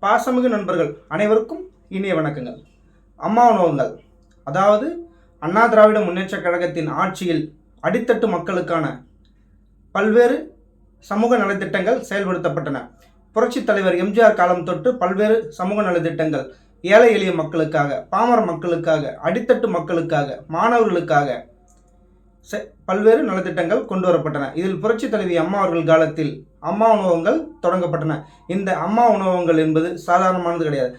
பாசமிகு நண்பர்கள் அனைவருக்கும் இனிய வணக்கங்கள். அம்மா உணவகங்கள், அதாவது அண்ணா திராவிட முன்னேற்றக் கழகத்தின் ஆட்சியில் அடித்தட்டு மக்களுக்கான பல்வேறு சமூக நலத்திட்டங்கள் செயல்படுத்தப்பட்டன. புரட்சித் தலைவர் எம்ஜிஆர் காலம் தொட்டு பல்வேறு சமூக நலத்திட்டங்கள் ஏழை எளிய மக்களுக்காக, பாமர மக்களுக்காக, அடித்தட்டு மக்களுக்காக, மாணவர்களுக்காக பல்வேறு நலத்திட்டங்கள் கொண்டு வரப்பட்டன. இதில் புரட்சி தலைவி அம்மா அவர்கள் காலத்தில் அம்மா உணவகங்கள் தொடங்கப்பட்டன. இந்த அம்மா உணவகங்கள் என்பது சாதாரணமானது கிடையாது.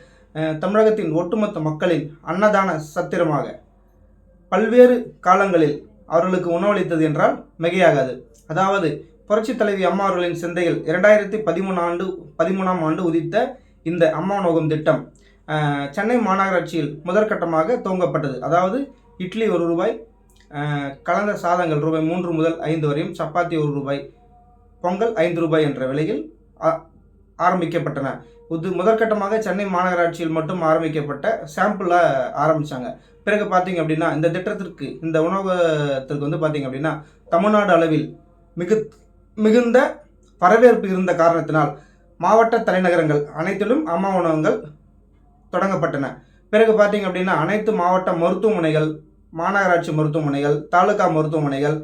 தமிழகத்தின் ஒட்டுமொத்த மக்களின் அன்னதான சத்திரமாக பல்வேறு காலங்களில் அவர்களுக்கு உணவளித்தது என்றால் மிகையாகாது. அதாவது புரட்சி தலைவி அம்மா அவர்களின் சிந்தையில் 2013ஆம் ஆண்டு உதித்த இந்த அம்மா உணவகம் திட்டம் சென்னை மாநகராட்சியில் முதற்கட்டமாக துவங்கப்பட்டது. அதாவது இட்லி ₹1, கலந்த சாதங்கள் ₹3 முதல் 5 வரையும், சப்பாத்தி ₹1, பொங்கல் ₹5 என்ற விலையில் ஆரம்பிக்கப்பட்டன. முதற்கட்டமாக சென்னை மாநகராட்சியில் மட்டும் ஆரம்பிக்கப்பட்ட சாம்பிளாக ஆரம்பித்தாங்க. பிறகு பார்த்தீங்க அப்படின்னா இந்த திட்டத்திற்கு, இந்த உணவகத்திற்கு பார்த்தீங்க அப்படின்னா தமிழ்நாடு அளவில் மிகுந்த வரவேற்பு இருந்த காரணத்தினால் மாவட்ட தலைநகரங்கள் அனைத்திலும் அம்மா உணவகங்கள் தொடங்கப்பட்டன. பிறகு பார்த்தீங்க அப்படின்னா அனைத்து மாவட்ட மருத்துவமனைகள், மாநகராட்சி மருத்துவமனைகள், தாலுகா மருத்துவமனைகள்,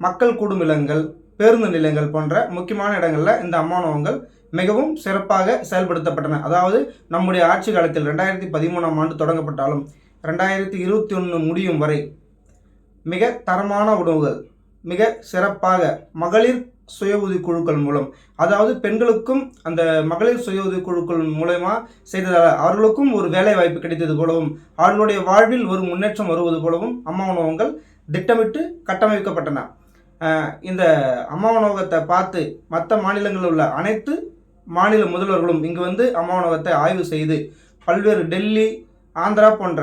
மக்கள் கூடும் இல்லங்கள், பேருந்து நிலையங்கள் போன்ற முக்கியமான இடங்களில் இந்த அம்மா உணவகங்கள் மிகவும் சிறப்பாக செயல்படுத்தப்பட்டன. அதாவது நம்முடைய ஆட்சி காலத்தில் 2013ஆம் ஆண்டு தொடங்கப்பட்டாலும் 2021 முடியும் வரை மிக தரமான உணவுகள், மிக சிறப்பாக மகளிர் சுய உதவிக்குழுக்கள் மூலம், அதாவது பெண்களுக்கும் அந்த மகளிர் சுய உதவிக்குழுக்கள் மூலமா செய்ததால் அவர்களுக்கும் ஒரு வேலை வாய்ப்பு கிடைத்தது போலவும், அவர்களுடைய வாழ்வில் ஒரு முன்னேற்றம் வருவது போலவும் அம்மா உணவகங்கள் திட்டமிட்டு கட்டமைக்கப்பட்டன. இந்த அம்மா உணவகத்தை பார்த்து மற்ற மாநிலங்களில் உள்ள அனைத்து மாநில முதல்வர்களும் இங்கு அம்மா உணவகத்தை ஆய்வு செய்து பல்வேறு டெல்லி, ஆந்திரா போன்ற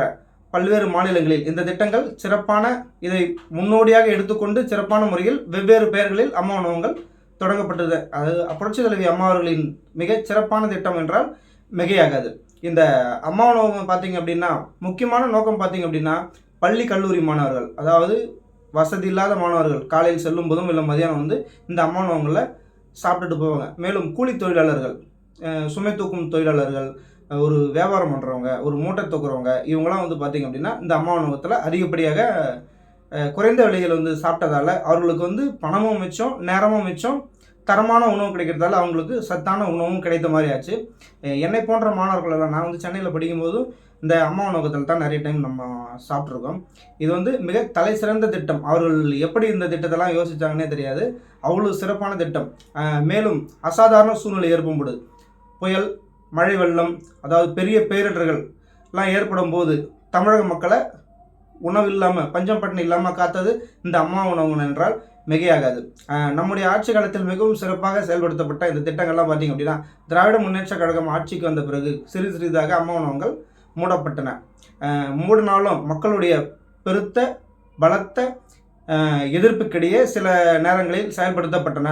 பல்வேறு மாநிலங்களில் இந்த திட்டங்கள் சிறப்பான, இதை முன்னோடியாக எடுத்துக்கொண்டு சிறப்பான முறையில் வெவ்வேறு பெயர்களில் அம்மா உணவகங்கள் தொடங்கப்பட்டது. அது புரட்சி தலைவி அம்மா அவர்களின் மிக சிறப்பான திட்டம் என்றால் மிகையாகாது. இந்த அம்மா உணவகம் பார்த்தீங்க அப்படின்னா முக்கியமான நோக்கம் பார்த்தீங்க அப்படின்னா பள்ளி கல்லூரி மாணவர்கள், அதாவது வசதி இல்லாத மாணவர்கள் காலையில் செல்லும் போதும் இல்லை மதியானம் இந்த அம்மா உணவகங்களில் சாப்பிட்டுட்டு போவாங்க. மேலும் கூலி தொழிலாளர்கள், சுமை தூக்கும் தொழிலாளர்கள், ஒரு வியாபாரம் பண்ணுறவங்க, ஒரு மூட்டை தூக்குறவங்க, இவங்களாம் பார்த்தீங்க அப்படின்னா இந்த அம்மா உணவகத்தில் அதிகப்படியாக குறைந்த விலையில் சாப்பிட்டதால் அவர்களுக்கு பணமும் மிச்சம், நேரமும் மிச்சம், தரமான உணவு கிடைக்கிறதால அவங்களுக்கு சத்தான உணவும் கிடைத்த மாதிரி ஆச்சு. என்னை போன்ற மாணவர்கள் எல்லாம், நான் சென்னையில் படிக்கும்போது இந்த அம்மா உணவகத்தில் தான் நிறைய டைம் நம்ம சாப்பிட்ருக்கோம். இது மிக தலை சிறந்த திட்டம். அவர்கள் எப்படி இந்த திட்டத்தெல்லாம் யோசித்தாங்கன்னே தெரியாது. அவ்வளோ சிறப்பான திட்டம். மேலும் அசாதாரண சூழ்நிலை ஏற்படும்போது, புயல், மழை, வெள்ளம், அதாவது பெரிய பேரிடர்கள் எல்லாம் ஏற்படும் போது தமிழக மக்களை உணவு இல்லாமல், பஞ்சம் பட்டினி இல்லாமல் காத்தது இந்த அம்மா உணவகம் என்றால் மிகையாகாது. நம்முடைய ஆட்சி காலத்தில் மிகவும் சிறப்பாக செயல்படுத்தப்பட்ட இந்த திட்டங்கள்லாம் பார்த்திங்க அப்படின்னா திராவிட முன்னேற்ற கழகம் ஆட்சிக்கு வந்த பிறகு சிறிதாக அம்மா உணவகங்கள் மூடப்பட்டன. மூடினாலும் மக்களுடைய பெருத்த பலத்த எதிர்ப்புக்கிடையே சில நேரங்களில் செயல்படுத்தப்பட்டன.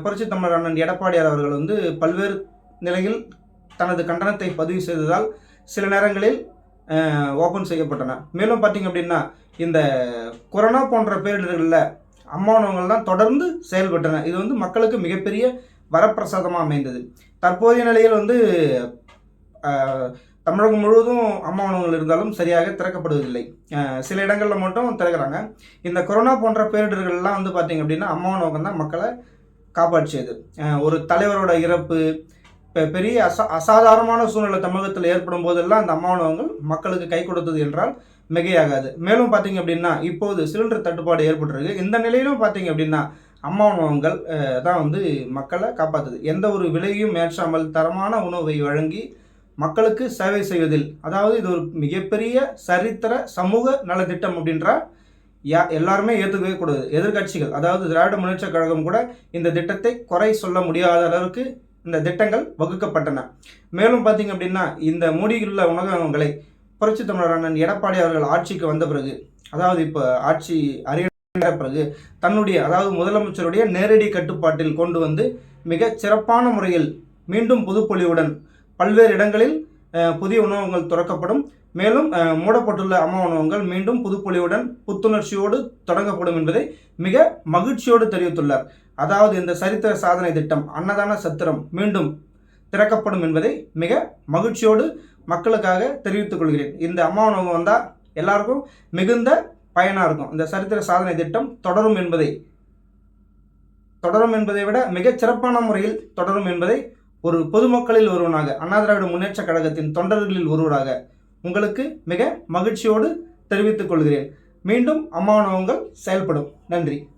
புரட்சி தமிழர் அண்ணன் எடப்பாடியார் அவர்கள் பல்வேறு நிலையில் தனது கண்டனத்தை பதிவு செய்ததால் சில நேரங்களில் ஓப்பன் செய்யப்பட்டன. மேலும் பார்த்திங்க அப்படின்னா இந்த கொரோனா போன்ற பேரிடர்களில் அம்மா உணவகங்கள் தான் தொடர்ந்து செயல்பட்டன. இது மக்களுக்கு மிகப்பெரிய வரப்பிரசாதமாக அமைந்தது. தற்போதைய நிலையில் தமிழகம் முழுவதும் அம்மா உணவகங்கள் இருந்தாலும் சரியாக திறக்கப்படுவதில்லை. சில இடங்களில் மட்டும் திறக்கிறாங்க. இந்த கொரோனா போன்ற பேரிடர்கள்லாம் பார்த்திங்க அப்படின்னா அம்மா உணவகம் தான் மக்களை காப்பாற்றியது. ஒரு தலைவரோட இறப்பு, பெரிய அசாதாரணமான சூழ்நிலை தமிழகத்தில் ஏற்படும் போதெல்லாம் அந்த அம்மா உணவகங்கள் மக்களுக்கு கை கொடுத்தது என்றால் மிகையாகாது. மேலும் பார்த்தீங்க அப்படின்னா இப்போது சிலிண்டர் தட்டுப்பாடு ஏற்பட்டிருக்கு. இந்த நிலையிலும் பார்த்தீங்க அப்படின்னா அம்மா உணவகங்கள் தான் மக்களை காப்பாற்றுது. எந்த ஒரு விலையும் ஏற்றாமல் தரமான உணவை வழங்கி மக்களுக்கு சேவை செய்வதில், அதாவது இது ஒரு மிகப்பெரிய சரித்திர சமூக நலத்திட்டம் அப்படின்றால் எல்லாருமே ஏற்றுக்கவே கூடாது. எதிர்கட்சிகள், அதாவது திராவிட முன்னேற்ற கழகம் கூட இந்த திட்டத்தை குறை சொல்ல முடியாத அளவுக்கு இந்த திட்டங்கள் வகுக்கப்பட்டன. மேலும் பார்த்தீங்க அப்படின்னா இந்த மூடியுள்ள உணவகங்களை புரட்சி தமிழர் அண்ணன் எடப்பாடி அவர்கள் ஆட்சிக்கு வந்த பிறகு, அதாவது இப்போ ஆட்சி அறிவித்த பிறகு தன்னுடைய, அதாவது முதலமைச்சருடைய நேரடி கட்டுப்பாட்டில் கொண்டு மிக சிறப்பான முறையில் மீண்டும் புதுப்பொலிவுடன் பல்வேறு இடங்களில் புதிய உணவகங்கள் திறக்கப்படும். மேலும் மூடப்பட்டுள்ள அம்மா உணவகங்கள் மீண்டும் புதுப்பொலிவுடன் புத்துணர்ச்சியோடு தொடங்கப்படும் என்பதை மிக மகிழ்ச்சியோடு தெரிவித்துள்ளார். அதாவது இந்த சரித்திர சாதனை திட்டம் அன்னதான சத்திரம் மீண்டும் திறக்கப்படும் என்பதை மிக மகிழ்ச்சியோடு மக்களுக்காக தெரிவித்துக் கொள்கிறேன். இந்த அம்மா உணவகம் வந்தால் எல்லாருக்கும் மிகுந்த பயனாக இருக்கும். இந்த சரித்திர சாதனை திட்டம் தொடரும் என்பதை விட மிகச் சிறப்பான முறையில் தொடரும் என்பதை ஒரு பொதுமக்களில் ஒருவனாக, அண்ணா திராவிட முன்னேற்ற கழகத்தின் தொண்டர்களில் ஒருவராக உங்களுக்கு மிக மகிழ்ச்சியோடு தெரிவித்துக் கொள்கிறேன். மீண்டும் அம்மா உணவகங்கள் செயல்படும். நன்றி.